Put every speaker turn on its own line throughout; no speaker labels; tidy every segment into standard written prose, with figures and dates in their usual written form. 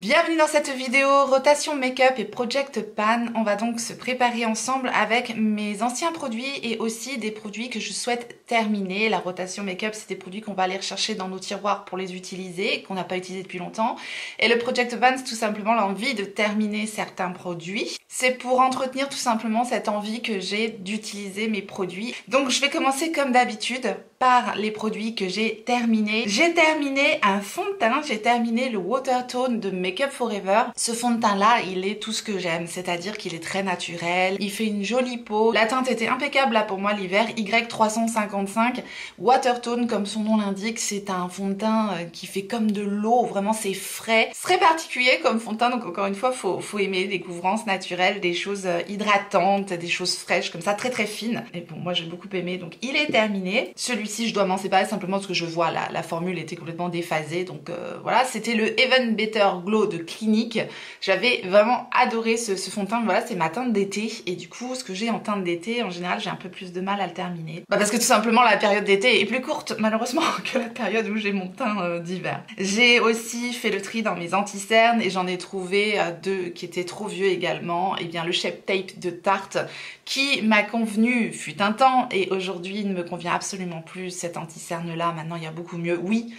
Bienvenue dans cette vidéo rotation make-up et project pan. On va donc se préparer ensemble avec mes anciens produits et aussi des produits que je souhaite terminer. La rotation make-up, c'est des produits qu'on va aller rechercher dans nos tiroirs pour les utiliser, qu'on n'a pas utilisé depuis longtemps. Et le project pan, c'est tout simplement l'envie de terminer certains produits. C'est pour entretenir tout simplement cette envie que j'ai d'utiliser mes produits. Donc je vais commencer comme d'habitude par les produits que j'ai terminés. J'ai terminé un fond de teint, j'ai terminé le Watertone de Make Up For Ever. Ce fond de teint là, il est tout ce que j'aime, c'est-à-dire qu'il est très naturel, il fait une jolie peau. La teinte était impeccable là pour moi l'hiver, Y355. Watertone, comme son nom l'indique, c'est un fond de teint qui fait comme de l'eau, vraiment c'est frais. C'est très particulier comme fond de teint, donc encore une fois, faut aimer des couvrances naturelles, des choses hydratantes, des choses fraîches comme ça, très très fines. Et bon, moi j'ai beaucoup aimé, donc il est terminé. Celui-ci, je dois m'en séparer simplement parce que je vois la formule était complètement déphasée, donc voilà, c'était le Even Better Glow de Clinique. J'avais vraiment adoré ce fond de teint. Voilà, c'est ma teinte d'été et du coup ce que j'ai en teinte d'été, en général j'ai un peu plus de mal à le terminer, parce que tout simplement la période d'été est plus courte malheureusement que la période où j'ai mon teint d'hiver. J'ai aussi fait le tri dans mes anti-cernes et j'en ai trouvé deux qui étaient trop vieux également. Et bien le Shape Tape de Tarte qui m'a convenu fut un temps et aujourd'hui ne me convient absolument plus. Cet anti-cerne là maintenant il y a beaucoup mieux. Oui,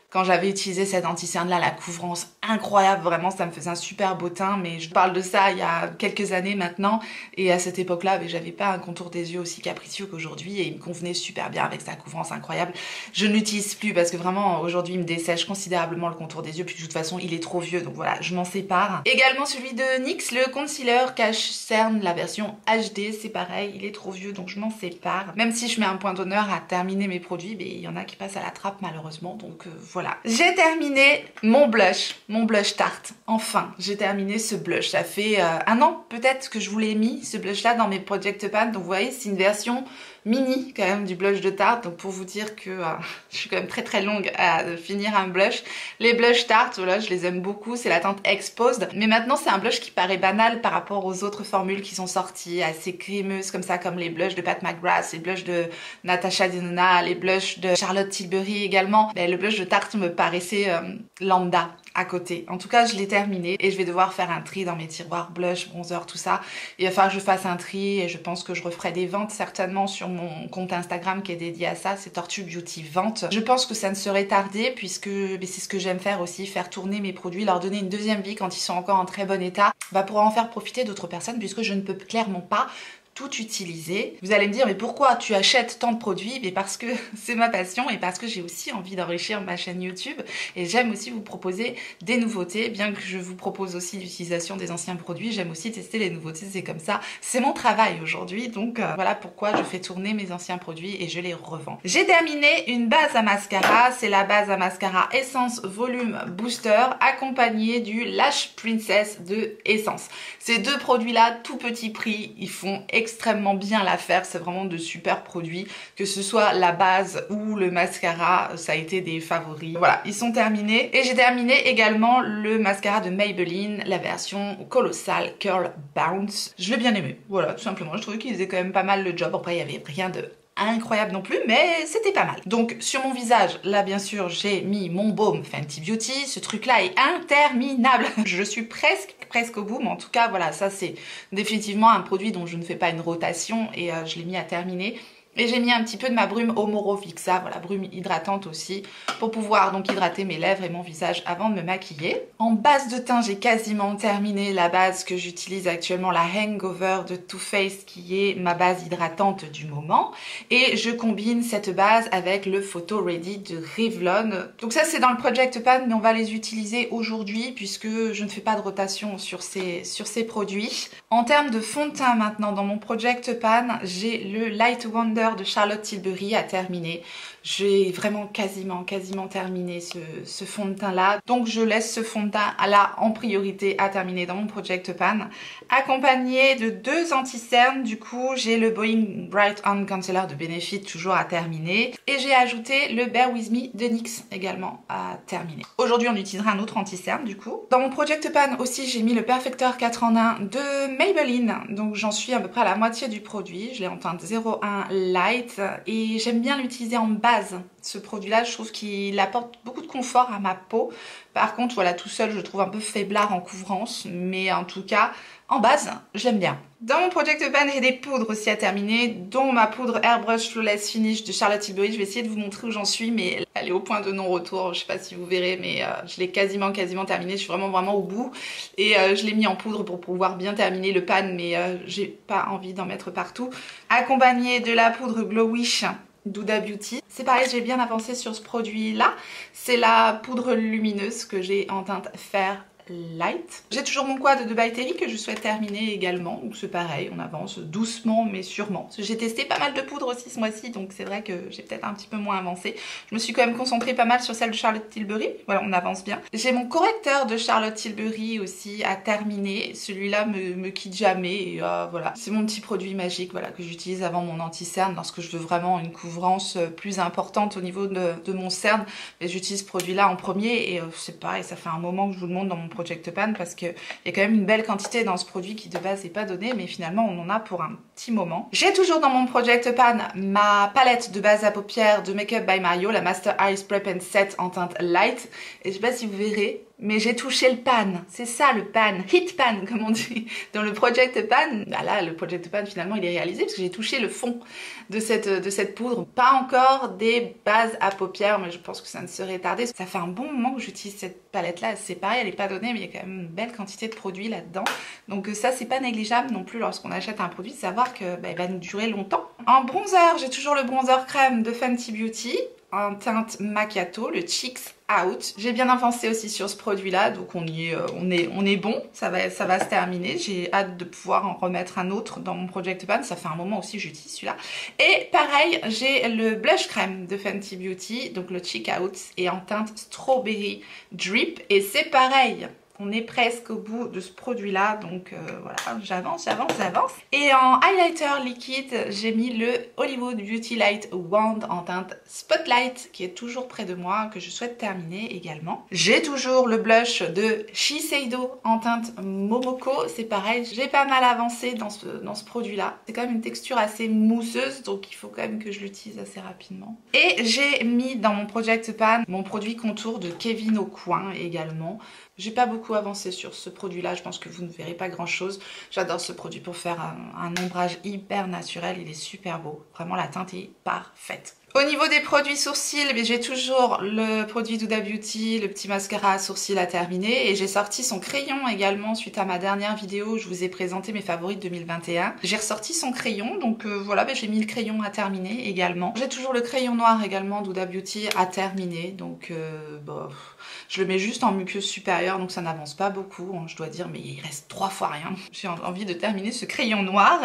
quand j'avais utilisé cette anti-cerne là, la couvrance incroyable, vraiment ça me faisait un super beau teint, mais je parle de ça il y a quelques années maintenant et à cette époque là j'avais pas un contour des yeux aussi capricieux qu'aujourd'hui et il me convenait super bien avec sa couvrance incroyable. Je ne l'utilise plus parce que vraiment aujourd'hui il me dessèche considérablement le contour des yeux, puis de toute façon il est trop vieux, donc voilà, je m'en sépare. Également celui de NYX, le concealer cache-cerne, la version HD, c'est pareil, il est trop vieux donc je m'en sépare. Même si je mets un point d'honneur à terminer mes produits, mais il y en a qui passent à la trappe malheureusement, donc voilà. J'ai terminé mon blush Tarte. Enfin, j'ai terminé ce blush. Ça fait un an peut-être que je vous l'ai mis, ce blush là, dans mes project pan. Donc vous voyez, c'est une version mini quand même du blush de Tarte, donc pour vous dire que je suis quand même très longue à finir un blush. Les blush Tarte, voilà, je les aime beaucoup, c'est la teinte Exposed, mais maintenant c'est un blush qui paraît banal par rapport aux autres formules qui sont sorties, assez crémeuses comme ça, comme les blushs de Pat McGrath, les blushs de Natasha Denona, les blushs de Charlotte Tilbury également. Mais le blush de Tarte me paraissait lambda à côté. En tout cas, je l'ai terminé et je vais devoir faire un tri dans mes tiroirs blush, bronzer, tout ça. Il va falloir que je fasse un tri et je pense que je referai des ventes certainement sur mon compte Instagram qui est dédié à ça, c'est Tortue Beauty Vente. Je pense que ça ne serait tardé puisque c'est ce que j'aime faire aussi, faire tourner mes produits, leur donner une deuxième vie quand ils sont encore en très bon état, pour en faire profiter d'autres personnes puisque je ne peux clairement pas tout utiliser. Vous allez me dire mais pourquoi tu achètes tant de produits? Mais parce que c'est ma passion et parce que j'ai aussi envie d'enrichir ma chaîne YouTube et j'aime aussi vous proposer des nouveautés, bien que je vous propose aussi l'utilisation des anciens produits, j'aime aussi tester les nouveautés, c'est comme ça, c'est mon travail aujourd'hui, donc voilà pourquoi je fais tourner mes anciens produits et je les revends. J'ai terminé une base à mascara, c'est la base à mascara Essence Volume Booster accompagnée du Lash Princess de Essence. Ces deux produits là, tout petit prix, ils font extrêmement bien l'affaire, c'est vraiment de super produits, que ce soit la base ou le mascara, ça a été des favoris. Voilà, ils sont terminés. Et j'ai terminé également le mascara de Maybelline, la version Colossal Curl Bounce. Je l'ai bien aimé, voilà, tout simplement, je trouvais qu'il faisait quand même pas mal le job. Après, il y avait rien de incroyable non plus, mais c'était pas mal. Donc sur mon visage, là bien sûr, j'ai mis mon baume Fenty Beauty. Ce truc là est interminable. Je suis presque au bout, mais en tout cas voilà, ça c'est définitivement un produit dont je ne fais pas une rotation et je l'ai mis à terminer. Et j'ai mis un petit peu de ma brume Omorofixa, voilà, brume hydratante aussi, pour pouvoir donc hydrater mes lèvres et mon visage avant de me maquiller. En base de teint, j'ai quasiment terminé la base que j'utilise actuellement, la Hangover de Too Faced, qui est ma base hydratante du moment. Et je combine cette base avec le Photo Ready de Revlon. Donc ça c'est dans le Project Pan, mais on va les utiliser aujourd'hui puisque je ne fais pas de rotation sur ces produits. En termes de fond de teint maintenant, dans mon Project Pan, j'ai le Light Wonder de Charlotte Tilbury à terminer. J'ai vraiment quasiment terminé ce fond de teint là, donc je laisse ce fond de teint là en priorité à terminer dans mon Project Pan, accompagné de deux anti-cernes. Du coup j'ai le Boeing Bright On Concealer de Benefit toujours à terminer et j'ai ajouté le Bear With Me de NYX également à terminer. Aujourd'hui on utilisera un autre anti-cerne du coup. Dans mon Project Pan aussi j'ai mis le Perfector 4 en 1 de Maybelline, donc j'en suis à peu près à la moitié du produit. Je l'ai en teinte 01 Light et j'aime bien l'utiliser en base base. Ce produit-là, je trouve qu'il apporte beaucoup de confort à ma peau. Par contre, voilà, tout seul, je le trouve un peu faiblard en couvrance, mais en tout cas, en base, je l'aime bien. Dans mon Project Pan, j'ai des poudres aussi à terminer, dont ma poudre Airbrush Flawless Finish de Charlotte Tilbury. Je vais essayer de vous montrer où j'en suis, mais elle est au point de non-retour. Je sais pas si vous verrez, mais je l'ai quasiment terminée. Je suis vraiment au bout. Et je l'ai mis en poudre pour pouvoir bien terminer le pan, mais j'ai pas envie d'en mettre partout. Accompagné de la poudre Glow Wish d'Huda Beauty. C'est pareil, j'ai bien avancé sur ce produit-là. C'est la poudre lumineuse que j'ai en teinte Fair Light. J'ai toujours mon quad de By Terry que je souhaite terminer également, donc c'est pareil, on avance doucement mais sûrement. J'ai testé pas mal de poudres aussi ce mois-ci, donc c'est vrai que j'ai peut-être un petit peu moins avancé. Je me suis quand même concentrée pas mal sur celle de Charlotte Tilbury, voilà, on avance bien. J'ai mon correcteur de Charlotte Tilbury aussi à terminer, celui-là me quitte jamais, et voilà. C'est mon petit produit magique, voilà, que j'utilise avant mon anti-cerne lorsque je veux vraiment une couvrance plus importante au niveau de mon cerne, mais j'utilise ce produit-là en premier, et c'est pareil, ça fait un moment que je vous le montre dans mon Project Pan parce qu'il y a quand même une belle quantité dans ce produit qui de base n'est pas donné, mais finalement on en a pour un petit moment. J'ai toujours dans mon Project Pan ma palette de base à paupières de Make Up by Mario, la Master Eyes Prep and Set en teinte light, et je sais pas si vous verrez, mais j'ai touché le pan, c'est ça le pan, hit pan comme on dit dans le Project Pan. Bah là le Project Pan finalement il est réalisé parce que j'ai touché le fond de cette poudre. Pas encore des bases à paupières, mais je pense que ça ne serait tardé. Ça fait un bon moment que j'utilise cette palette là, c'est pareil, elle n'est pas donnée mais il y a quand même une belle quantité de produits là-dedans. Donc ça c'est pas négligeable non plus lorsqu'on achète un produit, de savoir que il va nous durer longtemps. En bronzer, j'ai toujours le bronzer crème de Fenty Beauty en teinte macchiato, le Cheeks Out. J'ai bien avancé aussi sur ce produit-là, donc on est bon, ça va se terminer. J'ai hâte de pouvoir en remettre un autre dans mon Project Pan, ça fait un moment aussi que j'utilise celui-là. Et pareil, j'ai le blush crème de Fenty Beauty, donc le Cheek Out, et en teinte Strawberry Drip, et c'est pareil. On est presque au bout de ce produit-là, donc voilà, j'avance. Et en highlighter liquide, j'ai mis le Hollywood Beauty Light Wand en teinte Spotlight, qui est toujours près de moi, que je souhaite terminer également. J'ai toujours le blush de Shiseido en teinte Momoko, c'est pareil, j'ai pas mal avancé dans ce produit-là. C'est quand même une texture assez mousseuse, donc il faut quand même que je l'utilise assez rapidement. Et j'ai mis dans mon Project Pan mon produit contour de Kevyn Aucoin également. J'ai pas beaucoup avancé sur ce produit-là, je pense que vous ne verrez pas grand-chose. J'adore ce produit pour faire un ombrage hyper naturel, il est super beau. Vraiment, la teinte est parfaite. Au niveau des produits sourcils, j'ai toujours le produit d'Huda Beauty, le petit mascara à sourcils à terminer, et j'ai sorti son crayon également suite à ma dernière vidéo où je vous ai présenté mes favoris de 2021. J'ai ressorti son crayon, donc voilà, j'ai mis le crayon à terminer également. J'ai toujours le crayon noir également d'Huda Beauty à terminer, donc je le mets juste en muqueuse supérieure, donc ça n'avance pas beaucoup, je dois dire, mais il reste 3 fois rien. J'ai envie de terminer ce crayon noir,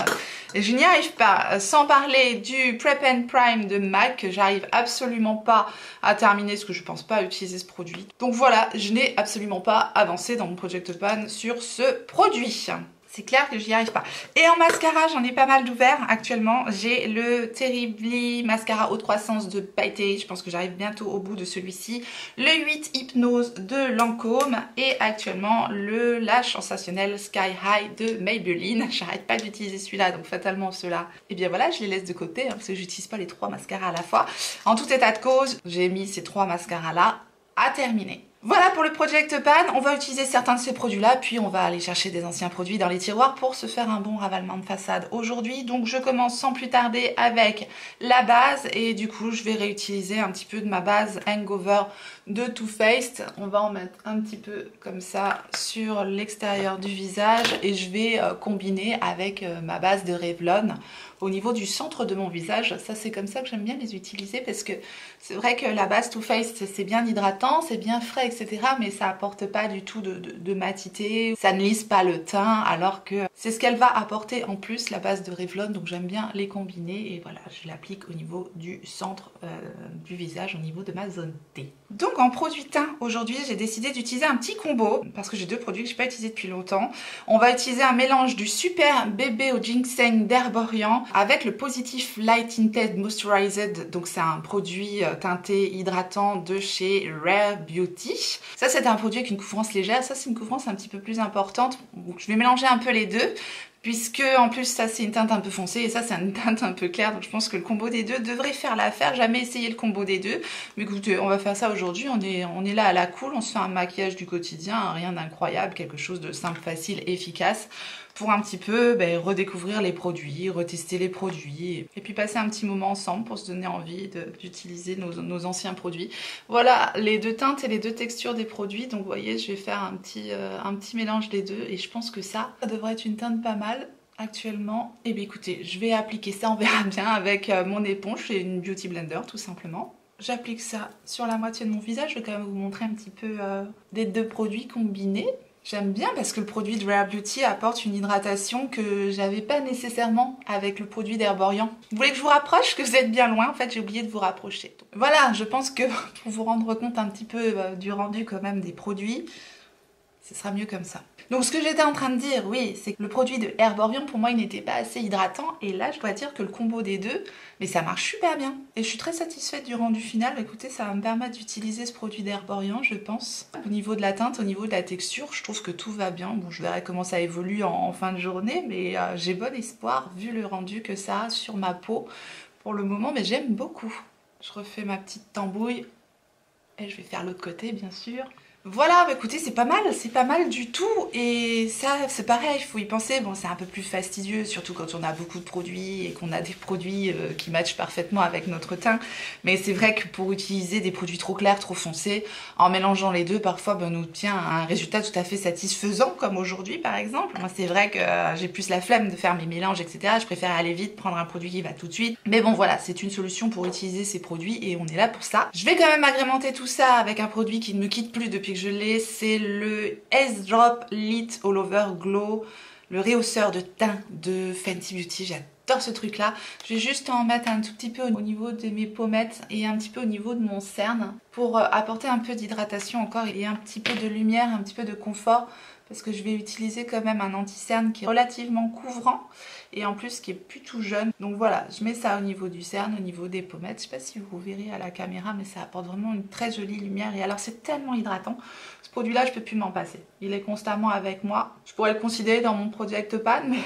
et je n'y arrive pas. Sans parler du Prep and Prime de MAC, que j'arrive absolument pas à terminer parce que je pense pas utiliser ce produit. Donc voilà, je n'ai absolument pas avancé dans mon Project Pan sur ce produit. C'est clair que j'y arrive pas. Et en mascara, j'en ai pas mal d'ouverts actuellement. J'ai le Terribly Mascara Haute Croissance de By Terry. Je pense que j'arrive bientôt au bout de celui-ci. Le 8 Hypnose de Lancôme. Et actuellement, le Lash Sensationnel Sky High de Maybelline. J'arrête pas d'utiliser celui-là, donc fatalement ceux-là. Et bien voilà, je les laisse de côté, parce que j'utilise pas les 3 mascaras à la fois. En tout état de cause, j'ai mis ces 3 mascaras-là à terminer. Voilà pour le Project Pan, on va utiliser certains de ces produits-là, puis on va aller chercher des anciens produits dans les tiroirs pour se faire un bon ravalement de façade aujourd'hui. Donc je commence sans plus tarder avec la base, et du coup je vais réutiliser un petit peu de ma base Hangover de Too Faced. On va en mettre un petit peu comme ça sur l'extérieur du visage, et je vais combiner avec ma base de Revlon au niveau du centre de mon visage. Ça c'est comme ça que j'aime bien les utiliser, parce que c'est vrai que la base Too Faced c'est bien hydratant, c'est bien frais, etc. mais ça apporte pas du tout de matité, ça ne lisse pas le teint, alors que c'est ce qu'elle va apporter en plus, la base de Revlon. Donc j'aime bien les combiner, et voilà, je l'applique au niveau du centre du visage, au niveau de ma zone T. Donc en produit teint, aujourd'hui j'ai décidé d'utiliser un petit combo, parce que j'ai 2 produits que je n'ai pas utilisés depuis longtemps. On va utiliser un mélange du Super Bébé au Ginseng d'Herborian avec le Positive Light Tinted Moisturized, donc c'est un produit teinté hydratant de chez Rare Beauty. Ça c'est un produit avec une couvrance légère, ça c'est une couvrance un petit peu plus importante, donc je vais mélanger un peu les deux. puisque en plus ça c'est une teinte un peu foncée et ça c'est une teinte un peu claire, donc je pense que le combo des deux devrait faire l'affaire. Jamais essayé le combo des deux, mais écoutez, on va faire ça aujourd'hui, on est là à la cool, on se fait un maquillage du quotidien, rien d'incroyable, quelque chose de simple, facile, efficace, pour un petit peu redécouvrir les produits, retester les produits, et puis passer un petit moment ensemble pour se donner envie d'utiliser nos anciens produits. Voilà les deux teintes et les deux textures des produits, donc vous voyez, je vais faire un petit mélange des deux, et je pense que ça devrait être une teinte pas mal. Actuellement, et bien écoutez, je vais appliquer ça, on verra bien avec mon éponge et une Beauty Blender tout simplement. J'applique ça sur la moitié de mon visage, je vais quand même vous montrer un petit peu des deux produits combinés. J'aime bien parce que le produit de Rare Beauty apporte une hydratation que j'avais pas nécessairement avec le produit d'Herborian. Vous voulez que je vous rapproche? Que vous êtes bien loin, en fait j'ai oublié de vous rapprocher. Donc, voilà, je pense que pour vous rendre compte un petit peu du rendu quand même des produits, ce sera mieux comme ça. Donc ce que j'étais en train de dire, oui, c'est que le produit de Herborian, pour moi, il n'était pas assez hydratant. Et là, je dois dire que le combo des deux, mais ça marche super bien. Et je suis très satisfaite du rendu final. Écoutez, ça va me permettre d'utiliser ce produit d'Herborian, je pense. Au niveau de la teinte, au niveau de la texture, je trouve que tout va bien. Bon, je verrai comment ça évolue en fin de journée, mais j'ai bon espoir, vu le rendu que ça a sur ma peau pour le moment. Mais j'aime beaucoup. Je refais ma petite tambouille. Et je vais faire l'autre côté, bien sûr. Voilà, bah écoutez, c'est pas mal du tout, et ça c'est pareil, il faut y penser, bon c'est un peu plus fastidieux, surtout quand on a beaucoup de produits et qu'on a des produits qui matchent parfaitement avec notre teint, mais c'est vrai que pour utiliser des produits trop clairs, trop foncés, en mélangeant les deux, parfois on obtient un résultat tout à fait satisfaisant, comme aujourd'hui par exemple. Moi c'est vrai que j'ai plus la flemme de faire mes mélanges, etc. Je préfère aller vite, prendre un produit qui va tout de suite, mais bon voilà, c'est une solution pour utiliser ces produits et on est là pour ça. Je vais quand même agrémenter tout ça avec un produit qui ne me quitte plus depuis que je l'ai, c'est le S-Drop Lit All Over Glow, le rehausseur de teint de Fenty Beauty. J'adore ce truc là. Je vais juste en mettre un tout petit peu au niveau de mes pommettes et un petit peu au niveau de mon cerne pour apporter un peu d'hydratation encore et un petit peu de lumière, un petit peu de confort, parce que je vais utiliser quand même un anti-cerne qui est relativement couvrant et en plus qui est plutôt jaune. Donc voilà, je mets ça au niveau du cerne, au niveau des pommettes. Je sais pas si vous verrez à la caméra, mais ça apporte vraiment une très jolie lumière. Et alors c'est tellement hydratant. Ce produit-là, je peux plus m'en passer. Il est constamment avec moi. Je pourrais le considérer dans mon Project Pan, mais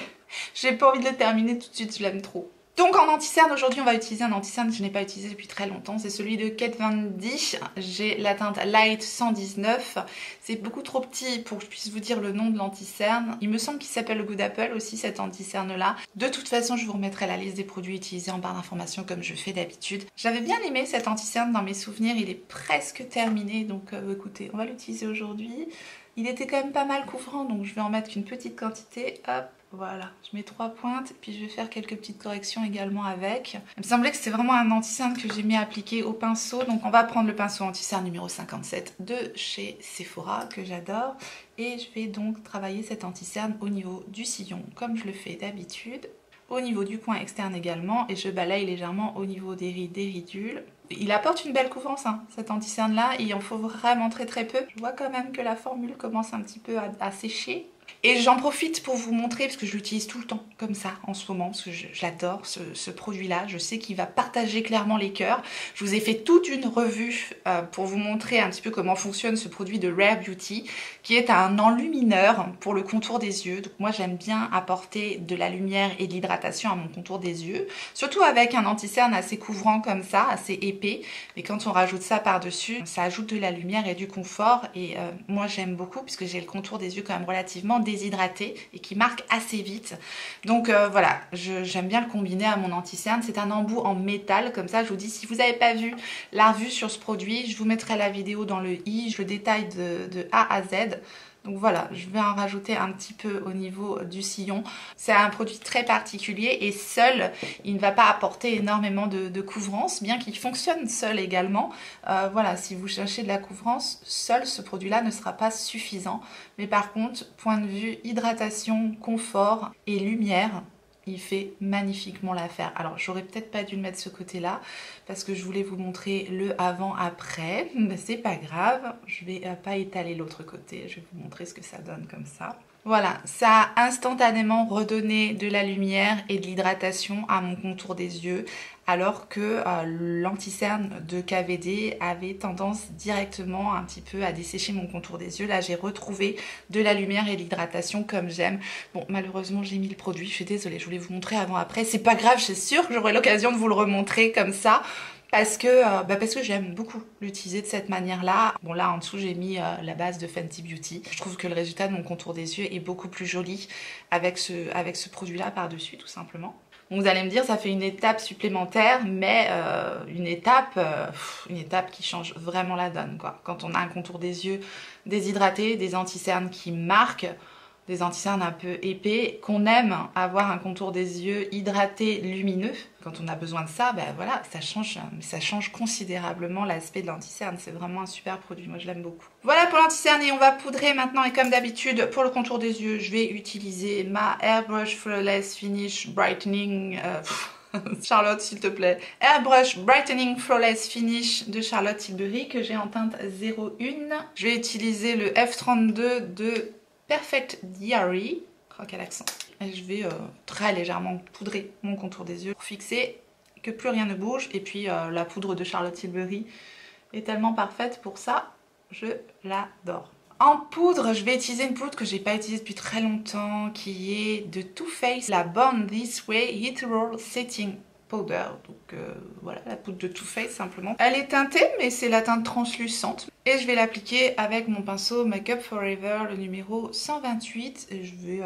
j'ai pas envie de le terminer tout de suite, je l'aime trop. Donc en anti-cerne, aujourd'hui on va utiliser un anti-cerne que je n'ai pas utilisé depuis très longtemps, c'est celui de Kat Von D. J'ai la teinte Light 119, c'est beaucoup trop petit pour que je puisse vous dire le nom de l'anti-cerne. Il me semble qu'il s'appelle Good Apple aussi, cet anti-cerne là. De toute façon, je vous remettrai la liste des produits utilisés en barre d'informations comme je fais d'habitude. J'avais bien aimé cet anti-cerne dans mes souvenirs, il est presque terminé, donc écoutez, on va l'utiliser aujourd'hui. Il était quand même pas mal couvrant, donc je vais en mettre qu'une petite quantité, hop. Voilà, je mets 3 pointes, puis je vais faire quelques petites corrections également avec. Il me semblait que c'était vraiment un anti-cerne que j'aimais appliquer au pinceau. Donc on va prendre le pinceau anti-cerne numéro 57 de chez Sephora, que j'adore. Et je vais donc travailler cet anti-cerne au niveau du sillon, comme je le fais d'habitude. Au niveau du coin externe également, et je balaye légèrement au niveau des rides, des ridules. Il apporte une belle couvrance, hein, cet anti-cerne là, il en faut vraiment très peu. Je vois quand même que la formule commence un petit peu à sécher. Et j'en profite pour vous montrer, parce que je l'utilise tout le temps comme ça en ce moment, parce que j'adore ce produit-là. Je sais qu'il va partager clairement les cœurs. Je vous ai fait toute une revue pour vous montrer un petit peu comment fonctionne ce produit de Rare Beauty, qui est un enlumineur pour le contour des yeux. Donc moi j'aime bien apporter de la lumière et de l'hydratation à mon contour des yeux, surtout avec un anti-cerne assez couvrant comme ça, assez épais. Et quand on rajoute ça par-dessus, ça ajoute de la lumière et du confort. Et moi j'aime beaucoup, puisque j'ai le contour des yeux quand même relativement déshydraté et qui marque assez vite. Donc voilà, j'aime bien le combiner à mon anti-cerne. C'est un embout en métal, comme ça je vous dis, si vous n'avez pas vu la revue sur ce produit, je vous mettrai la vidéo dans le i, je le détaille de A à Z. Donc voilà, je vais en rajouter un petit peu au niveau du sillon. C'est un produit très particulier et seul, il ne va pas apporter énormément de couvrance, bien qu'il fonctionne seul également. Voilà, si vous cherchez de la couvrance, seul ce produit-là ne sera pas suffisant. Mais par contre, point de vue hydratation, confort et lumière, il fait magnifiquement l'affaire. Alors j'aurais peut-être pas dû le mettre ce côté là parce que je voulais vous montrer le avant après, mais c'est pas grave, je vais pas étaler l'autre côté, je vais vous montrer ce que ça donne comme ça. Voilà, ça a instantanément redonné de la lumière et de l'hydratation à mon contour des yeux alors que l'anti-cerne de KVD avait tendance directement un petit peu à dessécher mon contour des yeux. Là, j'ai retrouvé de la lumière et de l'hydratation comme j'aime. Bon, malheureusement, j'ai mis le produit, je suis désolée, je voulais vous montrer avant-après. C'est pas grave, je suis sûre que j'aurai l'occasion de vous le remontrer comme ça. Parce que j'aime beaucoup l'utiliser de cette manière-là. Bon, là en dessous j'ai mis la base de Fenty Beauty. Je trouve que le résultat de mon contour des yeux est beaucoup plus joli avec ce produit-là par-dessus, tout simplement. Donc, vous allez me dire, ça fait une étape supplémentaire, mais une étape qui change vraiment la donne, quoi. Quand on a un contour des yeux déshydraté, des anti-cernes qui marquent, des anti-cernes un peu épais, qu'on aime avoir un contour des yeux hydraté, lumineux, quand on a besoin de ça, ben voilà, ça change considérablement l'aspect de l'anti-cerne. C'est vraiment un super produit, moi je l'aime beaucoup. Voilà pour l'anti-cerne et on va poudrer maintenant. Et comme d'habitude, pour le contour des yeux, je vais utiliser ma Airbrush Flawless Finish Brightening... Charlotte, s'il te plaît. Airbrush Brightening Flawless Finish de Charlotte Tilbury que j'ai en teinte 01. Je vais utiliser le F32 de Perfect Diary. Oh, quel accent. Et je vais très légèrement poudrer mon contour des yeux pour fixer que plus rien ne bouge. Et puis la poudre de Charlotte Tilbury est tellement parfaite pour ça. Je l'adore. En poudre, je vais utiliser une poudre que j'ai pas utilisée depuis très longtemps, qui est de Too Faced, la Born This Way Hit Roll Setting Powder. Donc voilà, la poudre de Too Faced simplement. Elle est teintée, mais c'est la teinte translucente. Et je vais l'appliquer avec mon pinceau Make Up Forever, le numéro 128. Et je vais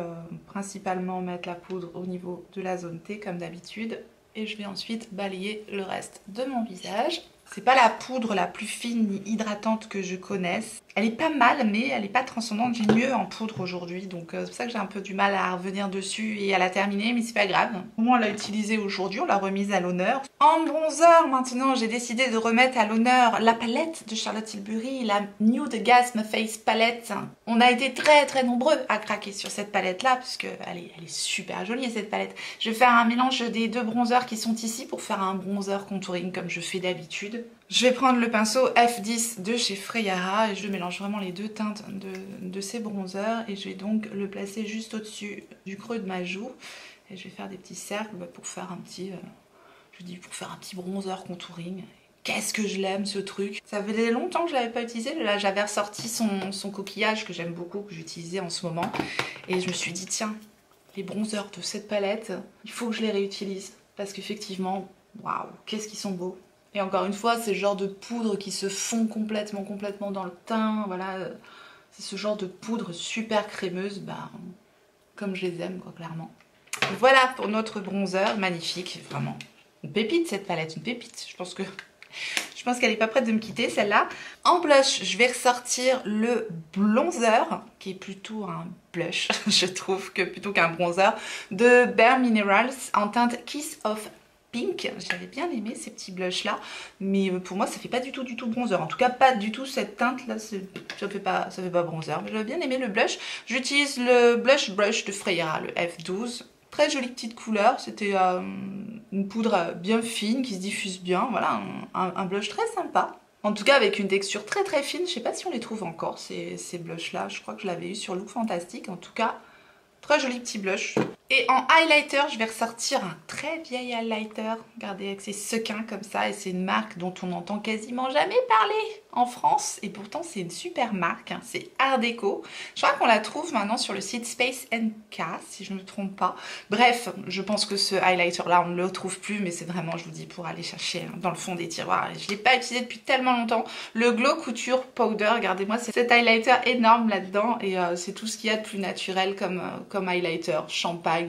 principalement mettre la poudre au niveau de la zone T, comme d'habitude. Et je vais ensuite balayer le reste de mon visage. C'est pas la poudre la plus fine ni hydratante que je connaisse. Elle est pas mal, mais elle est pas transcendante. J'ai mieux en poudre aujourd'hui, donc c'est pour ça que j'ai un peu du mal à revenir dessus et à la terminer, mais c'est pas grave. Au moins on l'a utilisée aujourd'hui, on l'a remise à l'honneur. En bronzer, maintenant, j'ai décidé de remettre à l'honneur la palette de Charlotte Tilbury, la Nude Gasm Face Palette. On a été très nombreux à craquer sur cette palette-là, parce qu'elle est super jolie cette palette. Je vais faire un mélange des deux bronzers qui sont ici pour faire un bronzer contouring comme je fais d'habitude. Je vais prendre le pinceau F10 de chez Freyara et je mélange vraiment les deux teintes de ces bronzers et je vais donc le placer juste au-dessus du creux de ma joue et je vais faire des petits cercles pour faire un petit, pour faire un petit bronzer contouring. Qu'est-ce que je l'aime ce truc! Ça faisait longtemps que je l'avais pas utilisé, là j'avais ressorti son coquillage que j'aime beaucoup, que j'utilisais en ce moment et je me suis dit tiens, les bronzers de cette palette, il faut que je les réutilise parce qu'effectivement, waouh, qu'est-ce qu'ils sont beaux! Et encore une fois, c'est le genre de poudre qui se fond complètement dans le teint. Voilà, c'est ce genre de poudre super crémeuse, comme je les aime, quoi, clairement. Voilà pour notre bronzer, magnifique, vraiment. Une pépite cette palette, une pépite. Je pense qu'elle est pas prête de me quitter, celle-là. En blush, je vais ressortir le bronzer, qui est plutôt un blush, je trouve, plutôt qu'un bronzer, de Bare Minerals en teinte Kiss of Pink. J'avais bien aimé ces petits blushs là, mais pour moi ça fait pas du tout bronzer, en tout cas pas du tout cette teinte là, ça fait pas bronzer, mais j'avais bien aimé le blush. J'utilise le blush brush de Freyara, le F12, très jolie petite couleur, c'était une poudre bien fine qui se diffuse bien, voilà, un blush très sympa. En tout cas avec une texture très fine, je sais pas si on les trouve encore ces blushs là, je crois que je l'avais eu sur Look Fantastic, en tout cas très joli petit blush. Et en highlighter, je vais ressortir un très vieil highlighter. Regardez, avec ces sequins comme ça. Et c'est une marque dont on n'entend quasiment jamais parler en France. Et pourtant, c'est une super marque. Hein. C'est Art Deco. Je crois qu'on la trouve maintenant sur le site Space NK, si je ne me trompe pas. Bref, je pense que ce highlighter-là, on ne le retrouve plus. Mais c'est vraiment, je vous dis, pour aller chercher dans le fond des tiroirs. Et je ne l'ai pas utilisé depuis tellement longtemps. Le Glow Couture Powder, regardez-moi cet highlighter énorme là-dedans. Et c'est tout ce qu'il y a de plus naturel comme highlighter. Champagne.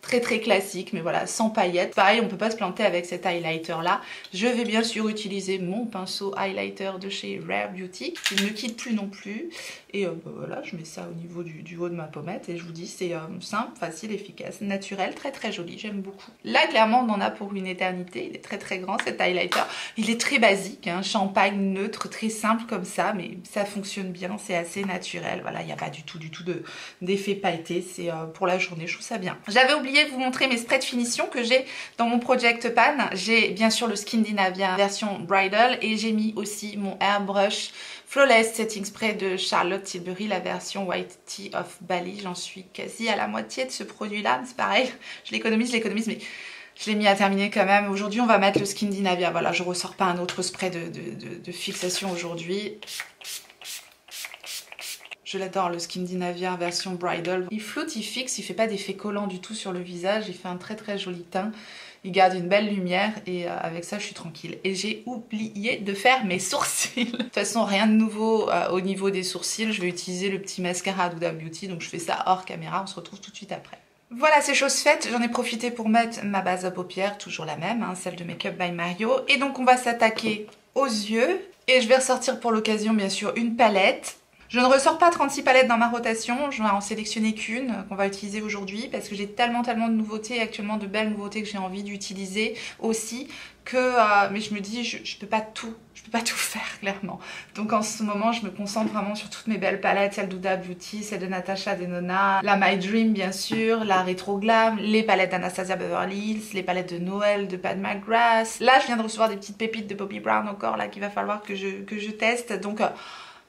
Très classique, mais voilà, sans paillettes. Pareil, on peut pas se planter avec cet highlighter là. Je vais bien sûr utiliser mon pinceau highlighter de chez Rare Beauty, qui ne me quitte plus non plus. Et voilà, je mets ça au niveau du haut de ma pommette et je vous dis, c'est simple, facile, efficace, naturel, très joli, j'aime beaucoup. Là, clairement, on en a pour une éternité. Il est très grand cet highlighter. Il est très basique, hein, champagne neutre, très simple comme ça, mais ça fonctionne bien, c'est assez naturel. Voilà, il n'y a pas du tout d'effet pailleté. C'est pour la journée, je trouve ça bien. J'avais oublié de vous montrer mes sprays de finition que j'ai dans mon Project Pan. J'ai bien sûr le Skindinavia version Bridal et j'ai mis aussi mon Airbrush Flawless Setting Spray de Charlotte Tilbury, la version White Tea of Bali. J'en suis quasi à la moitié de ce produit-là. C'est pareil, je l'économise, mais Je l'ai mis à terminer quand même. Aujourd'hui, on va mettre le Skindinavia. Voilà, je ressors pas un autre spray de fixation aujourd'hui. Je l'adore, le Skindinavia version bridal. Il flotte, il fixe, il fait pas d'effet collant du tout sur le visage. Il fait un très très joli teint. Il garde une belle lumière et avec ça, je suis tranquille. Et j'ai oublié de faire mes sourcils. De toute façon, rien de nouveau au niveau des sourcils. Je vais utiliser le petit mascara d'Huda Beauty. Donc je fais ça hors caméra. On se retrouve tout de suite après. Voilà, c'est chose faite. J'en ai profité pour mettre ma base à paupières, toujours la même, hein, celle de Make Up by Mario. Et donc, on va s'attaquer aux yeux. Et je vais ressortir pour l'occasion, bien sûr, une palette. Je ne ressors pas 36 palettes dans ma rotation, je vais en sélectionner qu'une qu'on va utiliser aujourd'hui parce que j'ai tellement de nouveautés, actuellement de belles nouveautés que j'ai envie d'utiliser aussi que mais je me dis je peux pas tout faire clairement. Donc en ce moment je me concentre vraiment sur toutes mes belles palettes, celle d'Huda Beauty, celle de Natasha Denona, la My Dream bien sûr, la Retro Glam, les palettes d'Anastasia Beverly Hills, les palettes de Noël de Pat McGrath. Là je viens de recevoir des petites pépites de Bobbi Brown encore là qu'il va falloir que je teste donc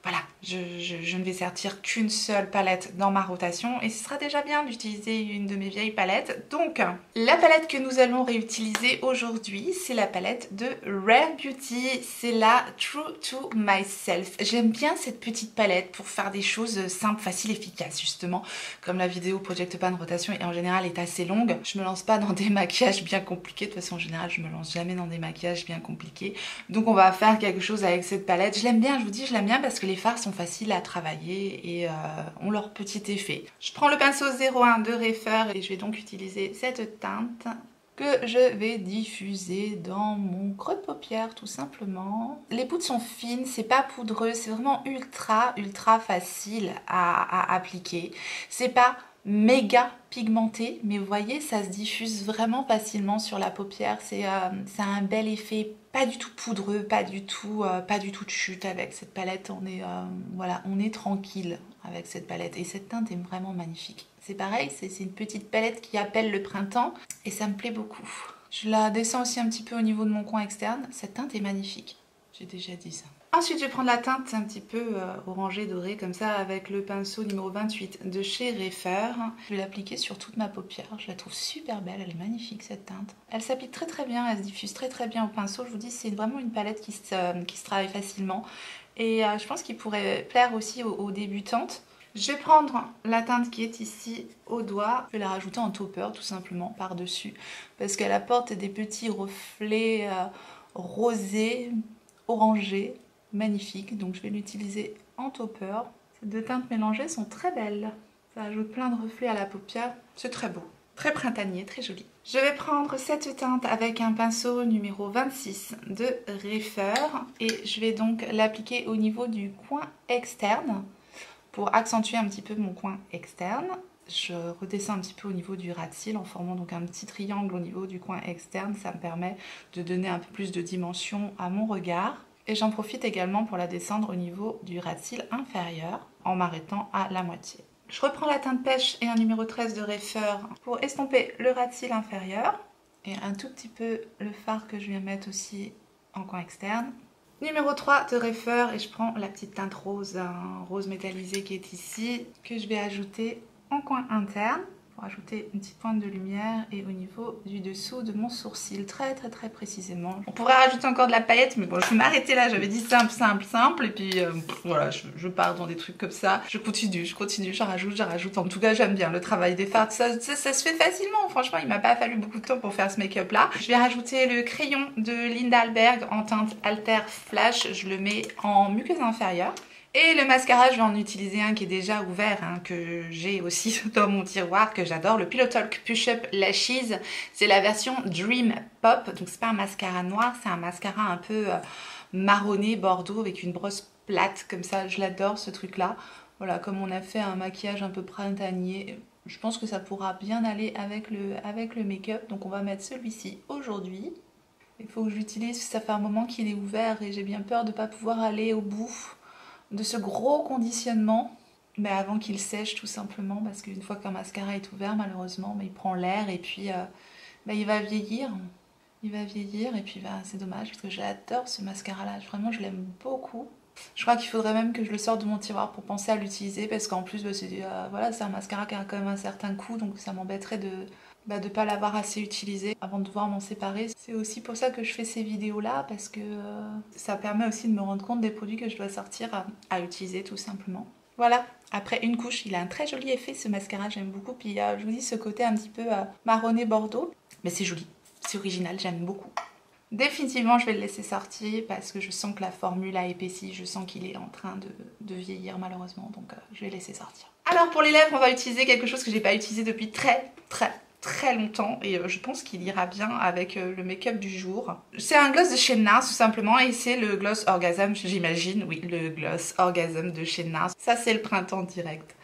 voilà, je ne vais sortir qu'une seule palette dans ma rotation et ce sera déjà bien d'utiliser une de mes vieilles palettes. Donc, la palette que nous allons réutiliser aujourd'hui, c'est la palette de Rare Beauty. C'est la True to Myself. J'aime bien cette petite palette pour faire des choses simples, faciles, efficaces justement. Comme la vidéo Project Pan rotation et en général est assez longue, je me lance pas dans des maquillages bien compliqués. De toute façon, en général, je me lance jamais dans des maquillages bien compliqués. Donc, on va faire quelque chose avec cette palette. Je l'aime bien, je vous dis, je l'aime bien parce que les fards sont faciles à travailler et ont leur petit effet. Je prends le pinceau 01 de Refer et je vais donc utiliser cette teinte que je vais diffuser dans mon creux de paupière tout simplement. Les poudres sont fines, c'est pas poudreux, c'est vraiment ultra facile à appliquer. C'est pas méga pigmenté, mais vous voyez ça se diffuse vraiment facilement sur la paupière. C'est un bel effet, pas du tout poudreux, pas du tout de chute avec cette palette. Voilà, on est tranquille avec cette palette et cette teinte est vraiment magnifique. C'est pareil, c'est une petite palette qui appelle le printemps et ça me plaît beaucoup. Je la descends aussi un petit peu au niveau de mon coin externe. Cette teinte est magnifique, j'ai déjà dit ça. Ensuite, je vais prendre la teinte un petit peu orangée, dorée, comme ça, avec le pinceau numéro 28 de chez Refer. Je vais l'appliquer sur toute ma paupière. Je la trouve super belle, elle est magnifique cette teinte. Elle s'applique très bien, elle se diffuse très bien au pinceau. Je vous dis, c'est vraiment une palette qui se travaille facilement. Et je pense qu'il pourrait plaire aussi aux débutantes. Je vais prendre la teinte qui est ici au doigt. Je vais la rajouter en topper, tout simplement, par-dessus. Parce qu'elle apporte des petits reflets rosés, orangés. Magnifique, donc je vais l'utiliser en topper. Ces deux teintes mélangées sont très belles. Ça ajoute plein de reflets à la paupière. C'est très beau, très printanier, très joli. Je vais prendre cette teinte avec un pinceau numéro 26 de Refer et je vais donc l'appliquer au niveau du coin externe pour accentuer un petit peu mon coin externe. Je redescends un petit peu au niveau du ras de cils en formant donc un petit triangle au niveau du coin externe. Ça me permet de donner un peu plus de dimension à mon regard. Et j'en profite également pour la descendre au niveau du ras de cils inférieur en m'arrêtant à la moitié. Je reprends la teinte pêche et un numéro 13 de Refer pour estomper le ras de cils inférieur. Et un tout petit peu le fard que je viens mettre aussi en coin externe. Numéro 3 de Refer et je prends la petite teinte rose, un rose métallisé qui est ici, que je vais ajouter en coin interne. Pour ajouter une petite pointe de lumière et au niveau du dessous de mon sourcil, très précisément. On pourrait rajouter encore de la paillette, mais bon, je vais m'arrêter là. J'avais dit simple, et puis voilà, je pars dans des trucs comme ça. Je continue, j'en rajoute. En tout cas, j'aime bien le travail des fards. Ça se fait facilement, franchement, il m'a pas fallu beaucoup de temps pour faire ce make-up là. Je vais rajouter le crayon de Linda Alberg en teinte Alter Flash. Je le mets en muqueuse inférieure. Et le mascara, je vais en utiliser un qui est déjà ouvert, hein, que j'ai aussi dans mon tiroir, que j'adore, le Pillow Talk Push Up Lashes. C'est la version Dream Pop, donc c'est pas un mascara noir, c'est un mascara un peu marronné, bordeaux, avec une brosse plate, comme ça, je l'adore ce truc-là. Voilà, comme on a fait un maquillage un peu printanier, je pense que ça pourra bien aller avec le make-up, donc on va mettre celui-ci aujourd'hui. Il faut que je l'utilise, ça fait un moment qu'il est ouvert et j'ai bien peur de ne pas pouvoir aller au bout de ce gros conditionnement, mais avant qu'il sèche tout simplement, parce qu'une fois qu'un mascara est ouvert, malheureusement, il prend l'air et puis il va vieillir. Il va vieillir et puis c'est dommage parce que j'adore ce mascara là, vraiment je l'aime beaucoup. Je crois qu'il faudrait même que je le sorte de mon tiroir pour penser à l'utiliser parce qu'en plus voilà, c'est un mascara qui a quand même un certain coût, donc ça m'embêterait de ne pas l'avoir assez utilisé avant de devoir m'en séparer. C'est aussi pour ça que je fais ces vidéos là, parce que ça permet aussi de me rendre compte des produits que je dois sortir à utiliser tout simplement. Voilà, après une couche, il a un très joli effet ce mascara, j'aime beaucoup. Puis je vous dis ce côté un petit peu marronné bordeaux, mais c'est joli, c'est original, j'aime beaucoup. Définitivement, je vais le laisser sortir parce que je sens que la formule a épaissi, je sens qu'il est en train de vieillir malheureusement, donc je vais laisser sortir. Alors pour les lèvres, on va utiliser quelque chose que j'ai pas utilisé depuis très longtemps et je pense qu'il ira bien avec le make-up du jour. C'est un gloss de chez NARS tout simplement et c'est le gloss Orgasm, j'imagine, oui, le gloss Orgasm de chez NARS. Ça c'est le printemps direct,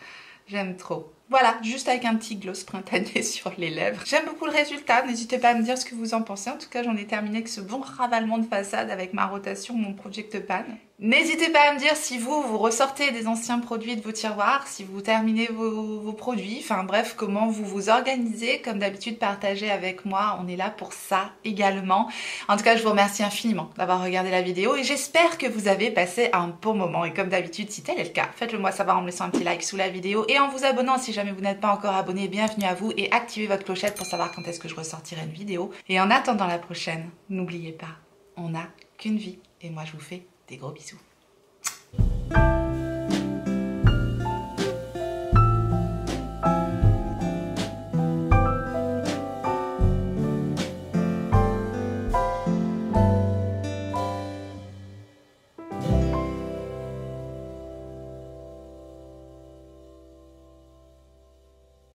j'aime trop. Voilà, juste avec un petit gloss printanier sur les lèvres. J'aime beaucoup le résultat, n'hésitez pas à me dire ce que vous en pensez. En tout cas, j'en ai terminé avec ce bon ravalement de façade avec ma rotation, mon Project Pan. N'hésitez pas à me dire si vous ressortez des anciens produits de vos tiroirs, si vous terminez vos produits, enfin bref, comment vous vous organisez. Comme d'habitude, partagez avec moi, on est là pour ça également. En tout cas, je vous remercie infiniment d'avoir regardé la vidéo et j'espère que vous avez passé un bon moment. Et comme d'habitude, si tel est le cas, faites-le moi savoir en me laissant un petit like sous la vidéo et en vous abonnant si jamais vous n'êtes pas encore abonné. Bienvenue à vous et activez votre clochette pour savoir quand est-ce que je ressortirai une vidéo. Et en attendant la prochaine, n'oubliez pas, on n'a qu'une vie et moi je vous fais des gros bisous.